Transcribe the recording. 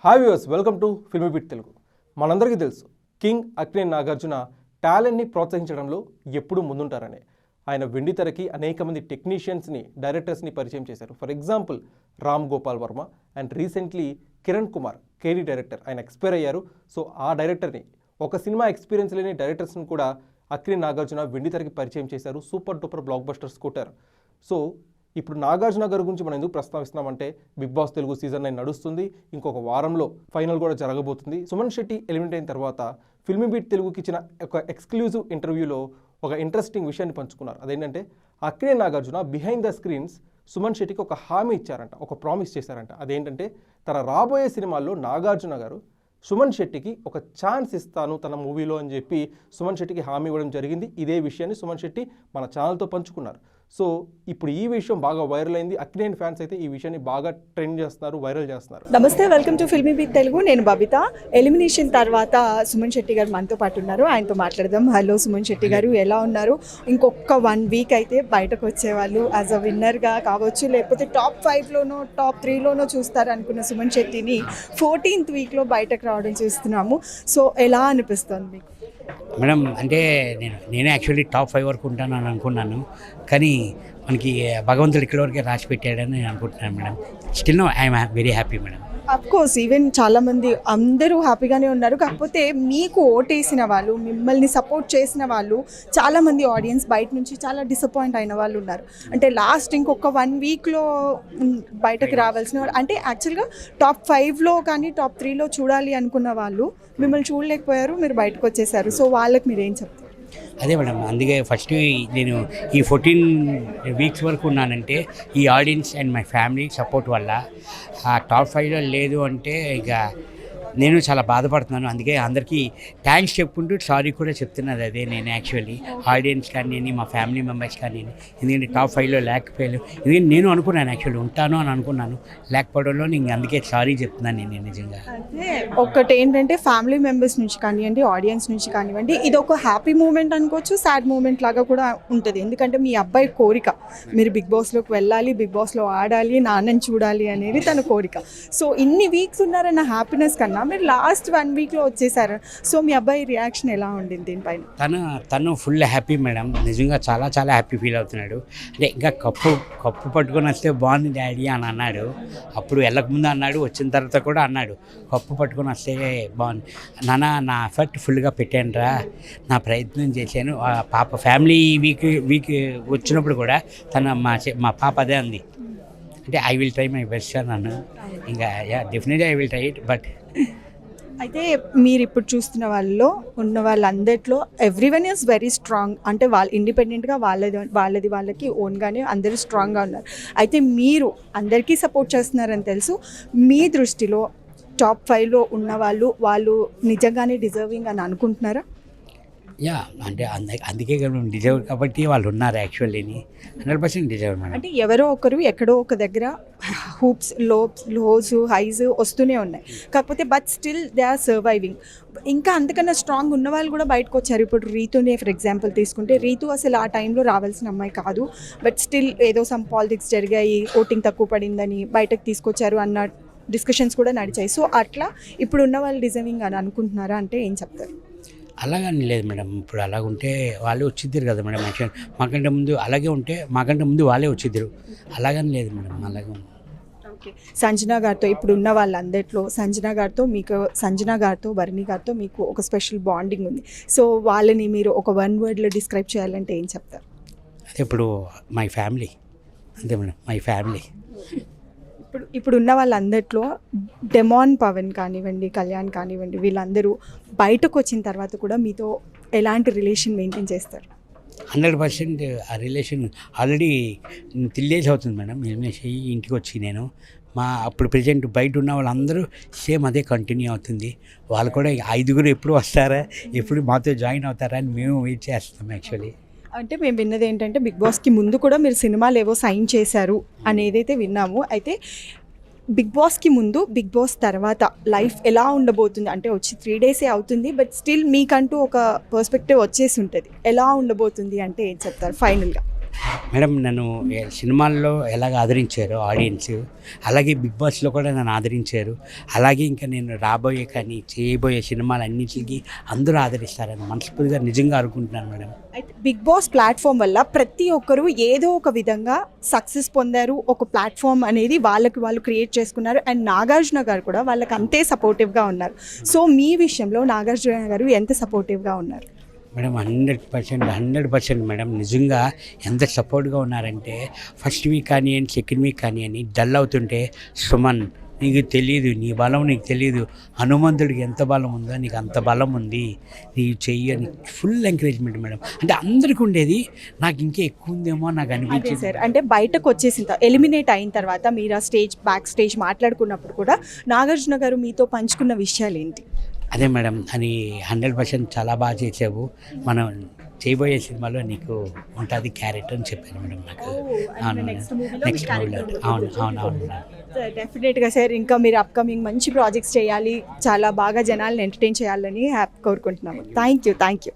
Hi viewers, welcome to filmy bit Telugu. మనందరికీ తెలుసు king Akkineni Nagarjuna టాలెంట్ని ప్రోత్సహించడంలో ఎప్పుడూ ముందుంటారని. ఆయన వెండితెరకి అనేక మంది టెక్నీషియన్స్ని, డైరెక్టర్స్ని పరిచయం చేశారు. For example Ram Gopal Varma and recently Kiran Kumar Kedi director, ఆయన ఎక్స్పైర్ అయ్యారు. సో ఆ డైరెక్టర్ని, ఒక సినిమా ఎక్స్పీరియన్స్ లేని డైరెక్టర్స్ని కూడా అక్కినేని నాగార్జున వెండితెరకి పరిచయం చేశారు. Super duper block buster scooter. So ఇప్పుడు నాగార్జున గారి గురించి మనం ఎందుకు ప్రస్తావిస్తున్నామంటే, బిగ్ బాస్ తెలుగు సీజన్ 9 నడుస్తుంది. ఇంకొక వారంలో ఫైనల్ కూడా జరగబోతుంది. సుమన్ శెట్టి ఎలిమినేట్ అయిన తర్వాత ఫిల్మీ బీట్ తెలుగుకి ఇచ్చిన ఒక ఎక్స్క్లూజివ్ ఇంటర్వ్యూలో ఒక ఇంట్రెస్టింగ్ విషయాన్ని పంచుకున్నారు. అదేంటంటే Akkineni Nagarjuna behind the screens Suman శెట్టికి ఒక హామీ ఇచ్చారంట, ఒక ప్రామిస్ చేశారంట. అదేంటంటే తన రాబోయే సినిమాల్లో నాగార్జున గారు సుమన్ శెట్టికి ఒక ఛాన్స్ ఇస్తాను తన మూవీలో అని చెప్పి సుమన్ శెట్టికి హామీ ఇవ్వడం జరిగింది. ఇదే విషయాన్ని సుమన్ శెట్టి మన ఛానల్తో పంచుకున్నారు. సో ఇప్పుడు ఈ విషయం బాగా వైరల్ అయింది. అక్కినేని ఫ్యాన్స్ అయితే ఈ విషయాన్ని బాగా ట్రెండ్ చేస్తున్నారు, వైరల్ చేస్తున్నారు. నమస్తే, welcome to filmy bit Telugu. నేను బబిత. ఎలిమినేషన్ తర్వాత సుమన్ శెట్టి గారు మనతో పాటు ఉన్నారు, ఆయనతో మాట్లాడదాం. హలో సుమన్ శెట్టి గారు, ఎలా ఉన్నారు? ఇంకొక 1 వీక్ అయితే బయటకు వచ్చేవాళ్ళు యాజ్ అ విన్నర్గా కావచ్చు, లేకపోతే టాప్ 5లోనో టాప్ 3లోనో చూస్తారు అనుకున్న సుమన్ శెట్టిని 14th వీక్లో బయటకు రావడం చూస్తున్నాము. సో ఎలా అనిపిస్తుంది మీకు? మేడం, అంటే నేను యాక్చువల్లీ టాప్ 5 వరకు ఉంటానని అనుకున్నాను, కానీ మనకి భగవంతుడు ఇక్కడ వరకే రాసి పెట్టాడని నేను అనుకుంటున్నాను మేడం. Still no I'm very happy మేడం. అఫ్కోర్స్ ఈవెన్ చాలామంది అందరూ హ్యాపీగానే ఉన్నారు. కాకపోతే మీకు ఓటేసిన వాళ్ళు, మిమ్మల్ని సపోర్ట్ చేసిన వాళ్ళు, చాలామంది ఆడియన్స్ బయట నుంచి చాలా డిసప్పాయింట్ అయిన వాళ్ళు ఉన్నారు. అంటే లాస్ట్ ఇంకొక 1 వీక్లో బయటకు రావాల్సిన వాళ్ళు, అంటే యాక్చువల్గా టాప్ 5లో కానీ టాప్ 3లో చూడాలి అనుకున్న వాళ్ళు మిమ్మల్ని చూడలేకపోయారు, మీరు బయటకు వచ్చేసారు. సో వాళ్ళకి మీరు ఏం చెప్తారు? అదే మేడం, అందుకే ఫస్ట్ నేను ఈ 14 వీక్స్ వరకు ఉన్నానంటే ఈ audience and my family support వల్ల. ఆ టాప్ 5లో లేదు అంటే ఇక నేను చాలా బాధపడుతున్నాను. అందుకే అందరికీ థ్యాంక్స్ చెప్పుకుంటూ సారీ కూడా చెప్తున్నది అదే నేను యాక్చువల్లీ ఆడియన్స్ కానీ మా ఫ్యామిలీ మెంబర్స్ కానీ. ఎందుకంటే టాప్ 5లో లేకపోయాను. ఎందుకంటే నేను అనుకున్నాను యాక్చువల్లీ ఉంటాను అని అనుకున్నాను, లేకపోవడంలో నేను అందుకే సారీ చెప్తున్నాను నేను నిజంగా. అదే ఒకటి ఏంటంటే ఫ్యామిలీ మెంబర్స్ నుంచి కానివ్వండి, ఆడియన్స్ నుంచి కానివ్వండి, ఇది ఒక హ్యాపీ మూమెంట్ అనుకోవచ్చు, సాడ్ మూమెంట్ లాగా కూడా ఉంటుంది. ఎందుకంటే మీ అబ్బాయి కోరిక మీరు బిగ్ బాస్లోకి వెళ్ళాలి, బిగ్ బాస్లో ఆడాలి, నాన్నని చూడాలి అనేది తన కోరిక. సో ఇన్ని వీక్స్ ఉన్నారన్న హ్యాపీనెస్ కన్నా మీరు లాస్ట్ 1 వీక్లో వచ్చేసారు. సో మీ అబ్బాయి రియాక్షన్ ఎలా ఉండింది దీనిపైన? తను ఫుల్ హ్యాపీ మేడం, నిజంగా చాలా చాలా హ్యాపీ ఫీల్ అవుతున్నాడు. అంటే ఇంకా కప్పు పట్టుకొని వస్తే బాగుంది డాడీ అని అన్నాడు. అప్పుడు వెళ్ళకముందు అన్నాడు, వచ్చిన తర్వాత కూడా అన్నాడు కప్పు పట్టుకొని వస్తే బాగుంది నాన్న, నా ఎఫర్ట్ ఫుల్గా పెట్టానురా, నా ప్రయత్నం చేశాను. పాప ఫ్యామిలీ వీక్ వచ్చినప్పుడు కూడా మా పాప అదే అంది, అంటే I will try my best అన్నాను. ఇంకా definitely I will try it. But అయితే మీరు ఇప్పుడు చూస్తున్న వాళ్ళలో ఉన్న వాళ్ళందరిలో ఎవ్రీవన్ ఈజ్ వెరీ స్ట్రాంగ్. అంటే వాళ్ళు ఇండిపెండెంట్గా వాళ్ళకి ఓన్గానే అందరూ స్ట్రాంగ్గా ఉన్నారు. అయితే మీరు అందరికీ సపోర్ట్ చేస్తున్నారని తెలుసు. మీ దృష్టిలో టాప్ 5లో ఉన్న వాళ్ళు నిజంగానే డిజర్వింగ్ అని అనుకుంటున్నారా? అంటే అందుకే మేము డిజర్వ్ కాబట్టి వాళ్ళు ఉన్నారు యాక్చువల్లీ 100% డిజర్వ్ మేడం. అంటే ఎవరో ఒకరు ఎక్కడో ఒక దగ్గర హూప్స్, లోస్, హైస్ వస్తూనే ఉన్నాయి. కాకపోతే but still they are surviving. ఇంకా అంతకన్నా స్ట్రాంగ్ ఉన్న వాళ్ళు కూడా బయటకు వచ్చారు. ఇప్పుడు రీతునే ఫర్ ఎగ్జాంపుల్ తీసుకుంటే, రీతు అసలు ఆ టైంలో రావాల్సిన అమ్మాయి కాదు, బట్ స్టిల్ ఏదో సమ్ పాలిటిక్స్ జరిగాయి, ఓటింగ్ తక్కువ పడిందని బయటకు తీసుకొచ్చారు అన్న డిస్కషన్స్ కూడా నడిచాయి. సో అట్లా ఇప్పుడు ఉన్న వాళ్ళు డిజర్వింగ్ అని అనుకుంటున్నారా అంటే ఏం చెప్తారు? అలాగని లేదు మేడం. ఇప్పుడు అలాగుంటే వాళ్ళే వచ్చిద్దరు కదా మేడం. యాక్చువల్ మాకంటే ముందు అలాగే ఉంటే మాకంటే ముందు వాళ్ళే వచ్చిద్దరు. అలాగని లేదు మేడం, అలాగే. ఓకే, సంజన గారితో ఇప్పుడు ఉన్న వాళ్ళందరిలో సంజన గారితో వర్ణి గారితో మీకు ఒక స్పెషల్ బాండింగ్ ఉంది. సో వాళ్ళని మీరు ఒక 1 వర్డ్లో డిస్క్రైబ్ చేయాలంటే ఏం చెప్తారు? అదే ఇప్పుడు మై ఫ్యామిలీ, అంతే మేడం, మై ఫ్యామిలీ. ఇప్పుడు ఉన్న వాళ్ళందరిలో డెమాన్ పవన్ కానివ్వండి, కళ్యాణ్ కానివ్వండి, వీళ్ళందరూ బయటకు వచ్చిన తర్వాత కూడా మీతో ఎలాంటి రిలేషన్ మెయింటైన్ చేస్తారు? 100% ఆ రిలేషన్ ఆల్రెడీ 3 days అవుతుంది మేడం ఎలిమినేషన్ అయ్యి ఇంటికి వచ్చి. నేను అప్పుడు ప్రజెంట్ బయట ఉన్న వాళ్ళందరూ సేమ్ అదే కంటిన్యూ అవుతుంది. వాళ్ళు కూడా 5 ఎప్పుడు వస్తారా, ఎప్పుడు మాతో జాయిన్ అవుతారా అని మేము వెయిట్ చేస్తాం యాక్చువల్లీ. అంటే మేము విన్నది ఏంటంటే బిగ్ బాస్కి ముందు కూడా మీరు సినిమాలు ఏవో సైన్ చేశారు అనేదైతే విన్నాము. అయితే బిగ్ బాస్కి ముందు, బిగ్ బాస్ తర్వాత లైఫ్ ఎలా ఉండబోతుంది? అంటే వచ్చి 3 days అవుతుంది, బట్ స్టిల్ మీకంటూ ఒక పర్స్పెక్టివ్ వచ్చేసి ఉంటుంది. ఎలా ఉండబోతుంది అంటే ఏం చెప్తారు ఫైనల్గా? మేడం నన్ను సినిమాల్లో ఎలాగ ఆదరించారో ఆడియన్స్, అలాగే బిగ్ బాస్లో కూడా నన్ను ఆదరించారు. అలాగే ఇంకా నేను రాబోయే కానీ చేయబోయే సినిమాలన్నింటికి అందరూ ఆదరిస్తారని మనస్ఫూర్తిగా నిజంగా అనుకుంటున్నాను మేడం. అయితే బిగ్ బాస్ ప్లాట్ఫామ్ వల్ల ప్రతి ఒక్కరూ ఏదో ఒక విధంగా సక్సెస్ పొందారు. ఒక ప్లాట్ఫామ్ అనేది వాళ్ళకి వాళ్ళు క్రియేట్ చేసుకున్నారు. అండ్ నాగార్జున గారు కూడా వాళ్ళకి అంతే సపోర్టివ్గా ఉన్నారు. సో మీ విషయంలో నాగార్జున గారు ఎంత సపోర్టివ్గా ఉన్నారు? Madam 100% madam. నిజంగా ఎంత సపోర్ట్గా ఉన్నారంటే ఫస్ట్ వీక్ కానివ్వండి, సెకండ్ వీక్ కానివ్వండి, డల్ అవుతుంటే సుమన్ నీకు తెలియదు, నీ బలం నీకు తెలియదు, హనుమంతుడికి ఎంత బలం ఉందో నీకు అంత బలం ఉంది, నీవు చెయ్యి అని ఫుల్ ఎంకరేజ్మెంట్ మేడం. అంటే అందరికీ ఉండేది, నాకు ఇంకా ఎక్కువ ఉందేమో నాకు అదే అనిపించింది. సార్, అంటే బయటకు వచ్చేసిన ఎలిమినేట్ అయిన తర్వాత మీరు ఆ స్టేజ్ బ్యాక్ స్టేజ్ మాట్లాడుకున్నప్పుడు కూడా నాగార్జున గారు మీతో పంచుకున్న విషయాలు ఏంటి? అదే మేడం, అని 100% చాలా బాగా చేసావు, మనం చేయబోయే సినిమాలో నీకు ఉంటుంది క్యారెక్టర్ అని చెప్పాను మేడం నాకు. అవును నెక్స్ట్ మూవీలో అవును మేడం. డెఫినెట్గా సార్, ఇంకా మీరు అప్కమింగ్ మంచి ప్రాజెక్ట్స్ చేయాలి, చాలా బాగా జనాలను ఎంటర్టైన్ చేయాలని కోరుకుంటున్నాము. Thank you.